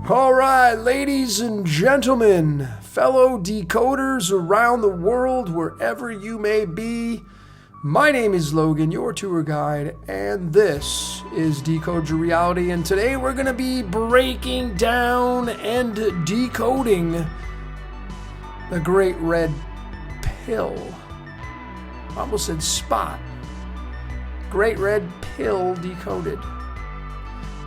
All right, ladies and gentlemen, fellow decoders around the world, wherever you may be, my name is Logan, your tour guide, and this is Decode Your Reality, and today we're going to be breaking down and decoding the Great Red Pill. I almost said spot. Great Red Pill Decoded.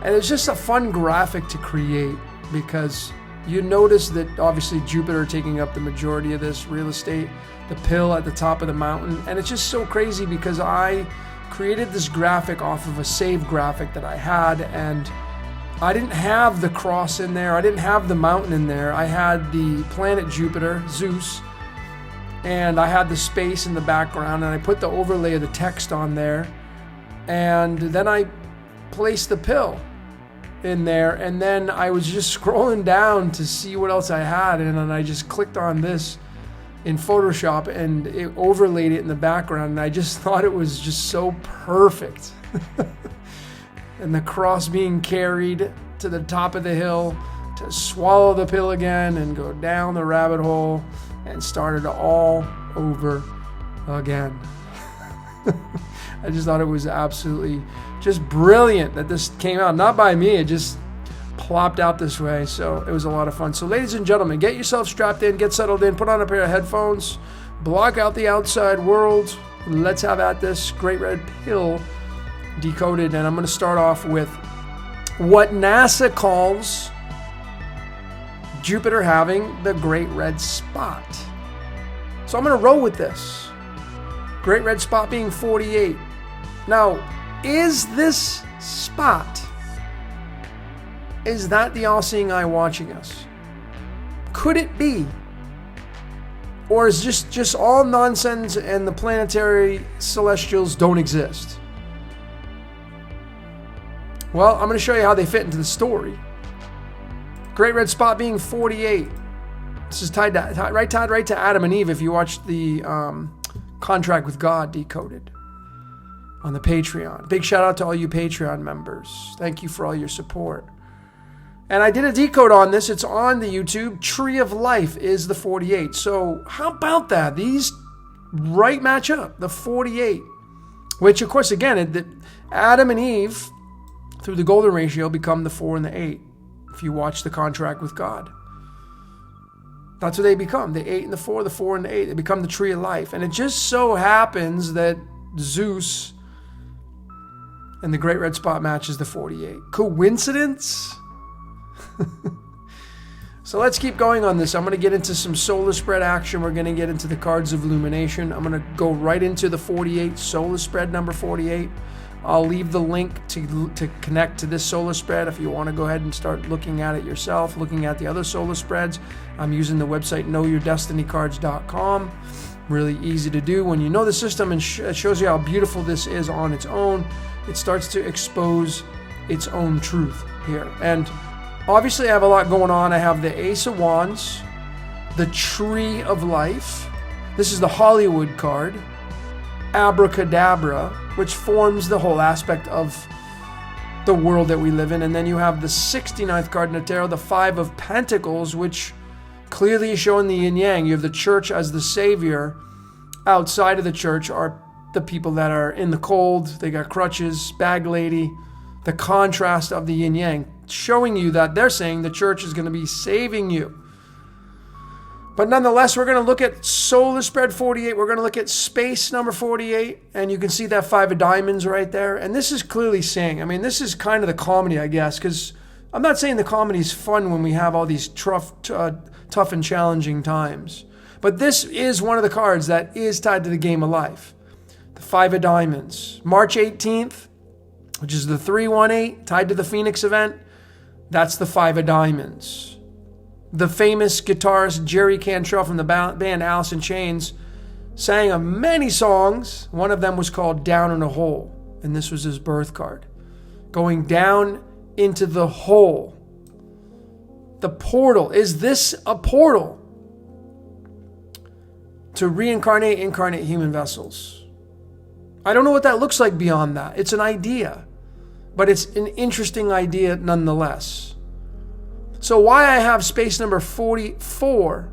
And it's just a fun graphic to create because you notice that obviously Jupiter taking up the majority of this real estate, the pill at the top of the mountain. And it's just so crazy because I created this graphic off of a save graphic that I had, and I didn't have the cross in there. I didn't have the mountain in there. I had the planet Jupiter, Zeus, and I had the space in the background, and I put the overlay of the text on there. And then I placed the pill in there, and then I was just scrolling down to see what else I had, and then I just clicked on this in Photoshop and it overlaid it in the background, and I just thought it was just so perfect. And the cross being carried to the top of the hill to swallow the pill again and go down the rabbit hole and start it all over again. I just thought it was absolutely just brilliant that this came out. Not by me, it just plopped out this way. So it was a lot of fun. So ladies and gentlemen, get yourself strapped in, get settled in, put on a pair of headphones, block out the outside world. Let's have at this Great Red Pill Decoded. And I'm going to start off with what NASA calls Jupiter having the Great Red Spot. So I'm going to roll with this. Great Red Spot being 48. Now, is this spot, is that the all-seeing eye watching us? Could it be? Or is just all nonsense and the planetary celestials don't exist? Well, I'm going to show you how they fit into the story. Great Red Spot being 48. This is tied right to Adam and Eve if you watch the Contract with God Decoded on the Patreon. Big shout out to all you Patreon members. Thank you for all your support. And I did a decode on this. It's on the YouTube. Tree of Life is the 48. So how about that? These right match up. The 48. Which, of course, again, Adam and Eve, through the golden ratio, become the 4 and the 8. If you watch the Contract with God. That's what they become. The 8 and the 4 and the 8. They become the Tree of Life. And it just so happens that Zeus and the Great Red Spot matches the 48. Coincidence? So let's keep going on this. I'm going to get into some solar spread action. We're going to get into the cards of illumination. I'm going to go right into the 48, solar spread number 48. I'll leave the link to connect to this solar spread if you want to go ahead and start looking at it yourself, looking at the other solar spreads. I'm using the website knowyourdestinycards.com. Really easy to do. When you know the system and it shows you how beautiful this is on its own, it starts to expose its own truth here. And obviously I have a lot going on. I have the Ace of Wands, the Tree of Life. This is the Hollywood card. Abracadabra, which forms the whole aspect of the world that we live in. And then you have the 69th card in the tarot, the Five of Pentacles, which clearly is showing the yin-yang. You have the church as the savior. Outside of the church are the people that are in the cold. They got crutches, bag lady. The contrast of the yin-yang, showing you that they're saying the church is going to be saving you. But nonetheless, we're going to look at solar spread 48. We're going to look at space number 48. And you can see that 5 of diamonds right there. And this is clearly saying, I mean, this is kind of the comedy, I guess, because I'm not saying the comedy is fun when we have all these tough and challenging times. But this is one of the cards that is tied to the game of life. The 5 of diamonds. March 18th, which is the 318, tied to the Phoenix event. That's the 5 of diamonds. The famous guitarist Jerry Cantrell from the band Alice in Chains sang of many songs. One of them was called Down in a Hole, and this was his birth card. Going down into the hole. The portal. Is this a portal to incarnate human vessels? I don't know what that looks like beyond that. It's an idea, but it's an interesting idea nonetheless. So why I have space number 44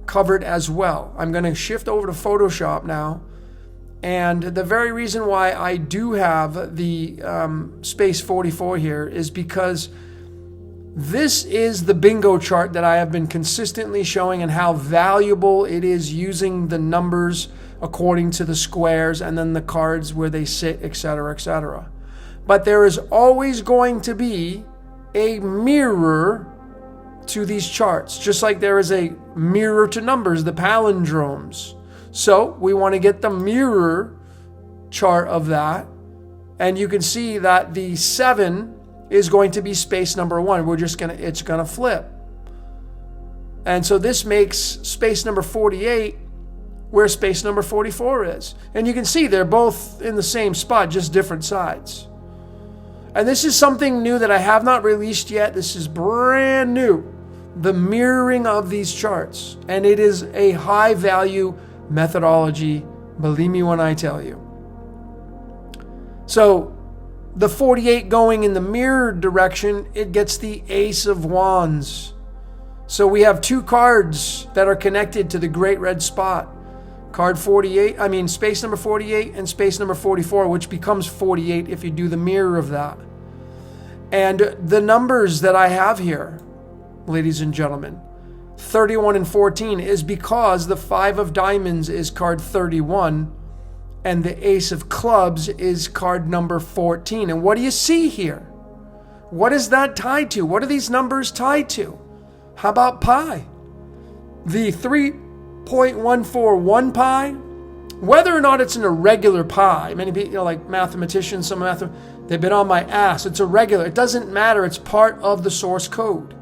covered as well. I'm going to shift over to Photoshop now. And the very reason why I do have the space 44 here is because this is the bingo chart that I have been consistently showing, and how valuable it is using the numbers according to the squares and then the cards where they sit, etc., etc. But there is always going to be a mirror to these charts, just like there is a mirror to numbers, the palindromes. So we want to get the mirror chart of that, and you can see that the 7 is going to be space number 1. It's gonna flip. And so this makes space number 48 where space number 44 is. And you can see they're both in the same spot, just different sides. And this is something new that I have not released yet. This is brand new. The mirroring of these charts. And it is a high value methodology, believe me when I tell you. So the 48 going in the mirror direction, it gets the Ace of Wands. So we have 2 cards that are connected to the Great Red Spot. Space number 48 and space number 44, which becomes 48 if you do the mirror of that. And the numbers that I have here, ladies and gentlemen, 31 and 14 is because the 5 of diamonds is card 31 and the Ace of clubs is card number 14. And what do you see here? What is that tied to? What are these numbers tied to? How about pi? The 3.141 pi, whether or not it's an irregular pi, many people, like mathematicians, they've been on my ass. It's irregular. It doesn't matter. It's part of the source code.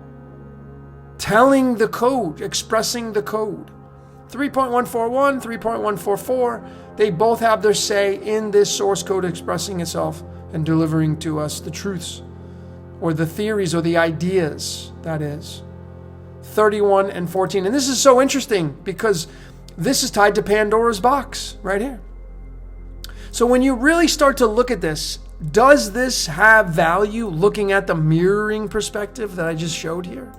Telling the code, expressing the code. 3.141, 3.144, they both have their say in this source code expressing itself and delivering to us the truths or the theories or the ideas, that is. 31 and 14. And this is so interesting because this is tied to Pandora's box right here. So when you really start to look at this, does this have value looking at the mirroring perspective that I just showed here?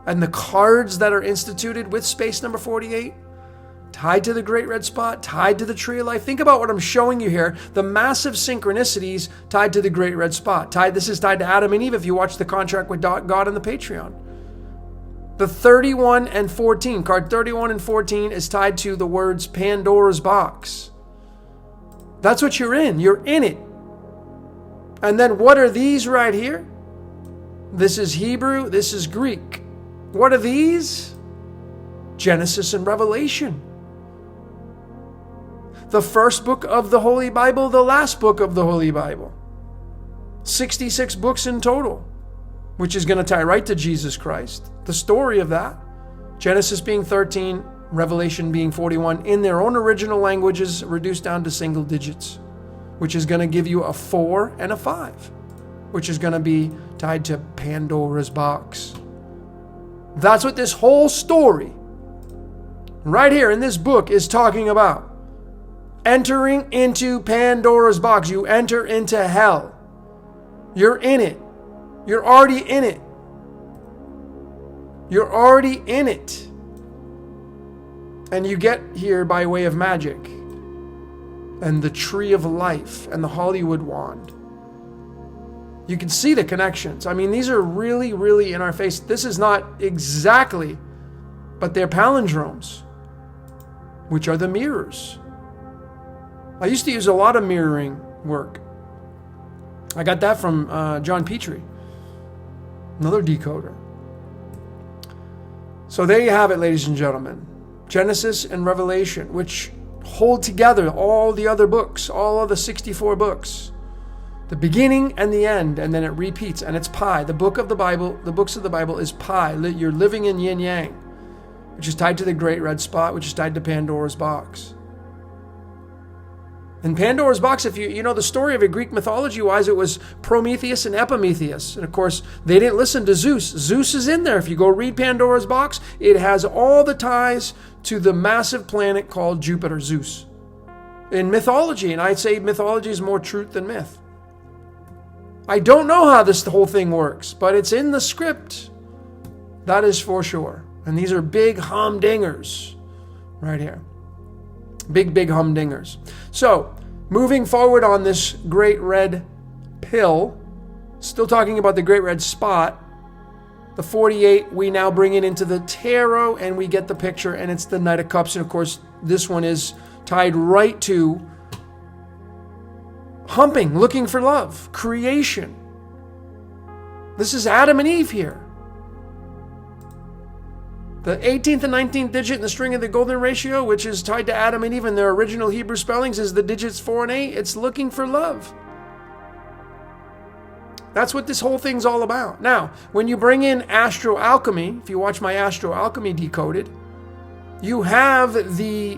And the cards that are instituted with space number 48, tied to the Great Red Spot, tied to the Tree of Life. Think about what I'm showing you here. The massive synchronicities tied to the Great Red Spot. This is tied to Adam and Eve if you watch the Contract with God on the Patreon. The 31 and 14, card 31 and 14 is tied to the words Pandora's box. That's what you're in. You're in it. And then what are these right here? This is Hebrew. This is Greek. What are these? Genesis and Revelation. The first book of the Holy Bible, the last book of the Holy Bible. 66 books in total, which is going to tie right to Jesus Christ. The story of that. Genesis being 13, Revelation being 41, in their own original languages, reduced down to single digits, which is going to give you a 4 and a 5, which is going to be tied to Pandora's box. That's what this whole story right here in this book is talking about. Entering into Pandora's box. You enter into hell. You're in it. You're already in it. You're already in it. And you get here by way of magic. And the Tree of Life and the Hollywood wand. You can see the connections. I mean, these are really, really in our face. This is not exactly, but they're palindromes, which are the mirrors. I used to use a lot of mirroring work. I got that from John Petrie, another decoder. So there you have it, ladies and gentlemen. Genesis and Revelation, which hold together all the other books, all of the 64 books. The beginning and the end, and then it repeats, and it's pi. The book of the Bible, the books of the Bible is pi. You're living in yin yang, which is tied to the Great Red Spot, which is tied to Pandora's box. And Pandora's box, if you know the story of it, Greek mythology-wise, it was Prometheus and Epimetheus. And of course, they didn't listen to Zeus. Zeus is in there. If you go read Pandora's box, it has all the ties to the massive planet called Jupiter, Zeus. In mythology, and I'd say mythology is more truth than myth. I don't know how the whole thing works, but it's in the script. That is for sure. And these are big humdingers right here. Big humdingers. So, moving forward on this great red pill, still talking about the great red spot, the 48, we now bring it into the tarot and we get the picture, and it's the Knight of Cups. And of course, this one is tied right to humping, looking for love, creation. This is Adam and Eve here. The 18th and 19th digit in the string of the golden ratio, which is tied to Adam and Eve in their original Hebrew spellings, is the digits 4 and 8. It's looking for love. That's what this whole thing's all about. Now, when you bring in alchemy, if you watch my alchemy Decoded, you have the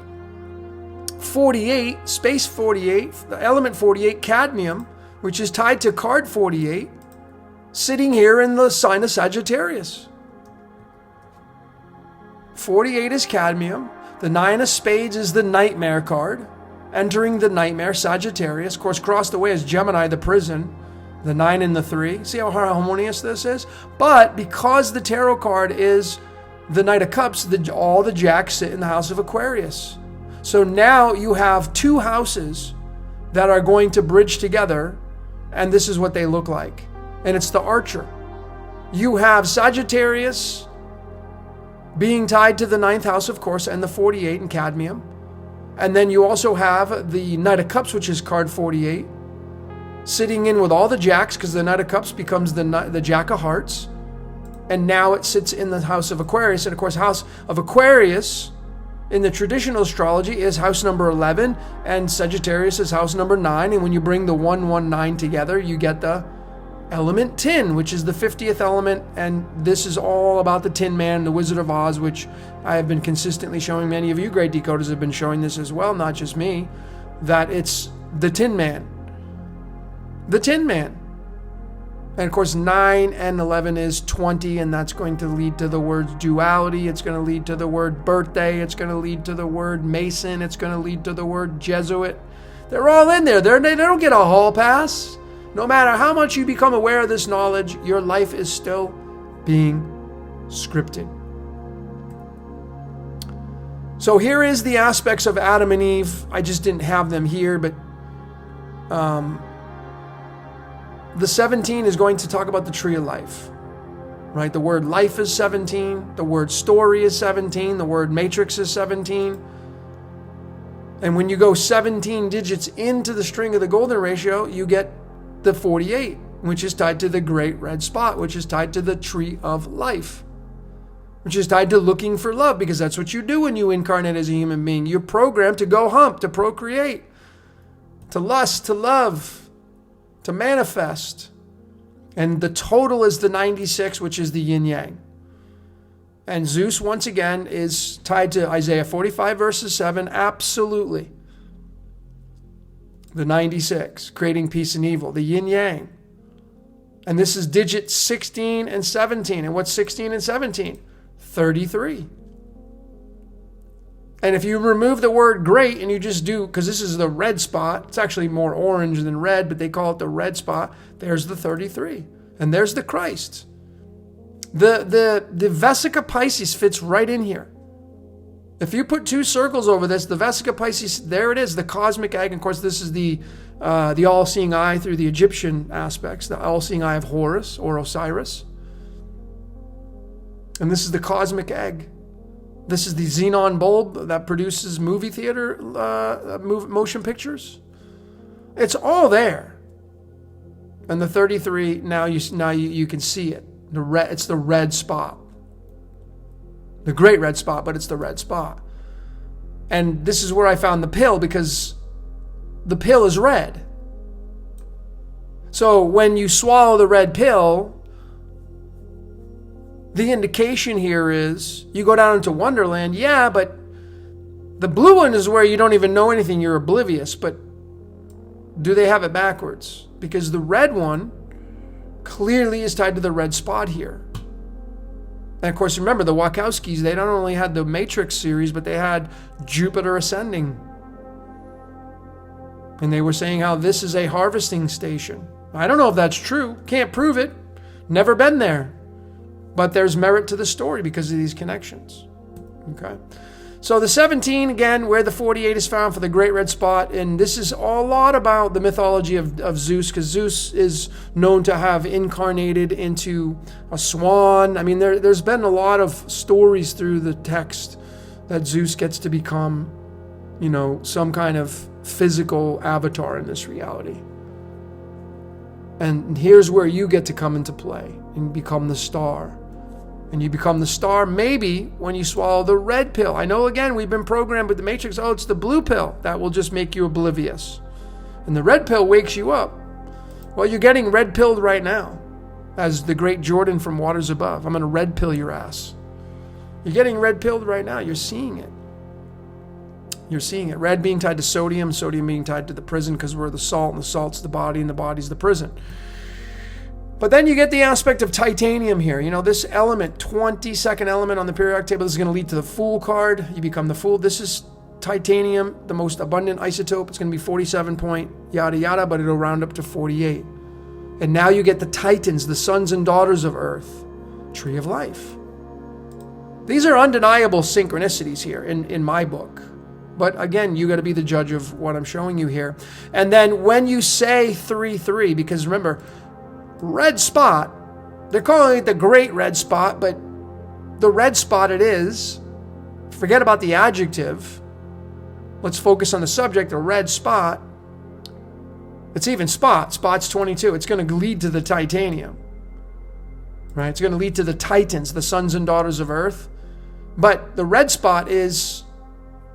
48, space 48, the element 48, cadmium, which is tied to card 48, sitting here in the sign of Sagittarius. 48 is cadmium. The 9 of spades is the nightmare card, entering the nightmare, Sagittarius. Of course, crossed away is Gemini, the prison, the 9 and the 3. See how harmonious this is? But because the tarot card is the Knight of Cups, all the jacks sit in the house of Aquarius. So now you have two houses that are going to bridge together, and this is what they look like. And it's the Archer. You have Sagittarius being tied to the 9th house, of course, and the 48 in cadmium. And then you also have the Knight of Cups, which is card 48, sitting in with all the jacks, because the Knight of Cups becomes the Jack of Hearts. And now it sits in the house of Aquarius. And of course, house of Aquarius in the traditional astrology is house number 11, and Sagittarius is house number 9. And when you bring the 119 together, you get the element tin, which is the 50th element. And this is all about the Tin Man, the Wizard of Oz, which I have been consistently showing. Many of you great decoders have been showing this as well, not just me, that it's the Tin Man. The Tin Man. And of course, 9 and 11 is 20, and that's going to lead to the word duality. It's going to lead to the word birthday. It's going to lead to the word Mason. It's going to lead to the word Jesuit. They're all in there. They don't get a hall pass. No matter how much you become aware of this knowledge, your life is still being scripted. So here is the aspects of Adam and Eve. I just didn't have them here, but the 17 is going to talk about the tree of life, right? The word life is 17. The word story is 17. The word matrix is 17. And when you go 17 digits into the string of the golden ratio, you get the 48, which is tied to the great red spot, which is tied to the tree of life, which is tied to looking for love, because that's what you do when you incarnate as a human being. You're programmed to go hump, to procreate, to lust, to love, to manifest. And the total is the 96, which is the yin yang. And Zeus, once again, is tied to Isaiah 45, verses 7, absolutely. The 96, creating peace and evil, the yin yang. And this is digits 16 and 17. And what's 16 and 17? 33. And if you remove the word great and you just do, because this is the red spot, it's actually more orange than red, but they call it the red spot, there's the 33. And there's the Christ. The Vesica Pisces fits right in here. If you put two circles over this, the Vesica Pisces, there it is, the cosmic egg. And of course, this is the all-seeing eye through the Egyptian aspects, the all-seeing eye of Horus or Osiris. And this is the cosmic egg. This is the xenon bulb that produces movie theater motion pictures. It's all there. And the 33, now you can see it. It's the red spot. The great red spot, but it's the red spot. And this is where I found the pill, because the pill is red. So when you swallow the red pill, the indication here is you go down into Wonderland. Yeah, but the blue one is where you don't even know anything. You're oblivious. But do they have it backwards? Because the red one clearly is tied to the red spot here. And of course, remember, the Wachowskis, they not only had the Matrix series, but they had Jupiter Ascending. And they were saying how this is a harvesting station. I don't know if that's true. Can't prove it. Never been there. But there's merit to the story because of these connections. Okay. So the 17, again, where the 48 is found for the Great Red Spot. And this is a lot about the mythology of Zeus, because Zeus is known to have incarnated into a swan. I mean, there's been a lot of stories through the text that Zeus gets to become, you know, some kind of physical avatar in this reality. And here's where you get to come into play and become the star. And you become the star maybe when you swallow the red pill. I know, again, we've been programmed with the Matrix. Oh, it's the blue pill. That will just make you oblivious. And the red pill wakes you up. Well, you're getting red pilled right now. As the great Jordan from Waters Above. I'm going to red pill your ass. You're getting red pilled right now. You're seeing it. You're seeing it. Red being tied to sodium. Sodium being tied to the prison because we're the salt. And the salt's the body. And the body's the prison. But then you get the aspect of titanium here. You know, this element, 22nd element on the periodic table, this is going to lead to the Fool card. You become the Fool. This is titanium, the most abundant isotope. It's going to be 47 point yada yada, but it'll round up to 48. And now you get the Titans, the sons and daughters of Earth. Tree of Life. These are undeniable synchronicities here in my book. But again, you got to be the judge of what I'm showing you here. And then when you say 3-3, because remember, red spot, they're calling it the Great Red Spot, but the red spot it is. Forget about the adjective. Let's focus on the subject, a red spot. It's even spot. Spot's 22. It's going to lead to the titanium. Right? It's going to lead to the Titans, the sons and daughters of Earth. But the red spot is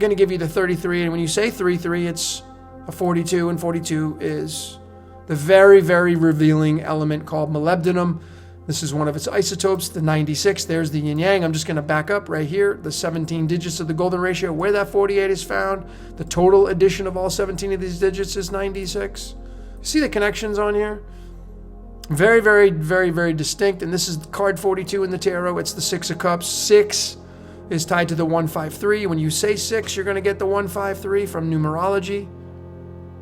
going to give you the 33. And when you say 3-3, it's a 42. And 42 is the very, very revealing element called molybdenum. This is one of its isotopes, the 96. There's the yin yang. I'm just going to back up right here. The 17 digits of the golden ratio, where that 48 is found. The total addition of all 17 of these digits is 96. See the connections on here? Very, very, very, very distinct. And this is card 42 in the tarot. It's the 6 of Cups. 6 is tied to the 153. When you say 6, you're going to get the 153 from numerology.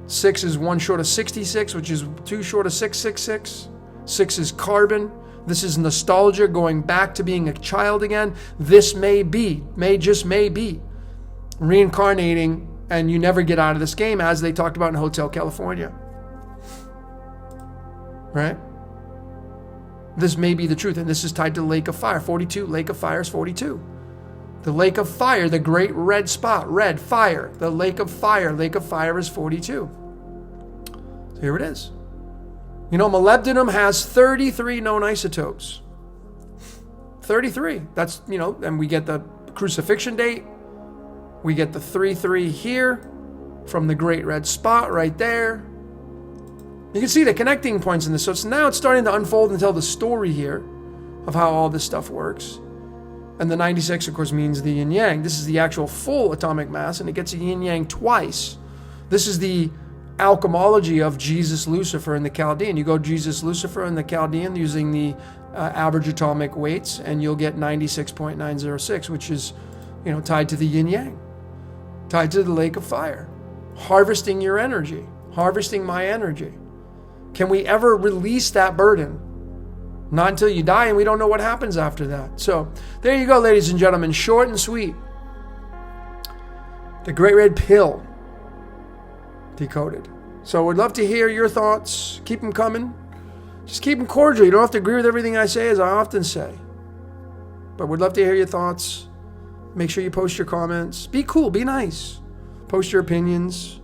6 is 1 short of 66, which is 2 short of 666. 6 is carbon. This is nostalgia, going back to being a child again. This may be, just may be, reincarnating, and you never get out of this game, as they talked about in Hotel California. Right? This may be the truth, and this is tied to Lake of Fire. 42, Lake of Fire is 42. The Lake of Fire, the Great Red Spot, red, fire. The Lake of Fire is 42. So here it is. You know, molybdenum has 33 known isotopes. 33. That's, you know, and we get the crucifixion date. We get the 3-3 here from the Great Red Spot right there. You can see the connecting points in this. So now it's starting to unfold and tell the story here of how all this stuff works. And the 96, of course, means the yin yang. This is the actual full atomic mass, and it gets a yin yang twice. This is the alchemology of Jesus Lucifer in the Chaldean. You go Jesus Lucifer in the Chaldean using the average atomic weights, and you'll get 96.906, which is, you know, tied to the yin yang, tied to the Lake of Fire, harvesting your energy, harvesting my energy. Can we ever release that burden? Not until you die, and we don't know what happens after that. So there you go, ladies and gentlemen. Short and sweet. The Great Red Pill. Decoded. So we'd love to hear your thoughts. Keep them coming. Just keep them cordial. You don't have to agree with everything I say, as I often say. But we'd love to hear your thoughts. Make sure you post your comments. Be cool. Be nice. Post your opinions.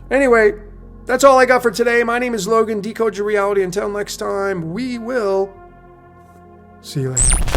Anyway, that's all I got for today. My name is Logan. Decode your reality. Until next time, we will see you later.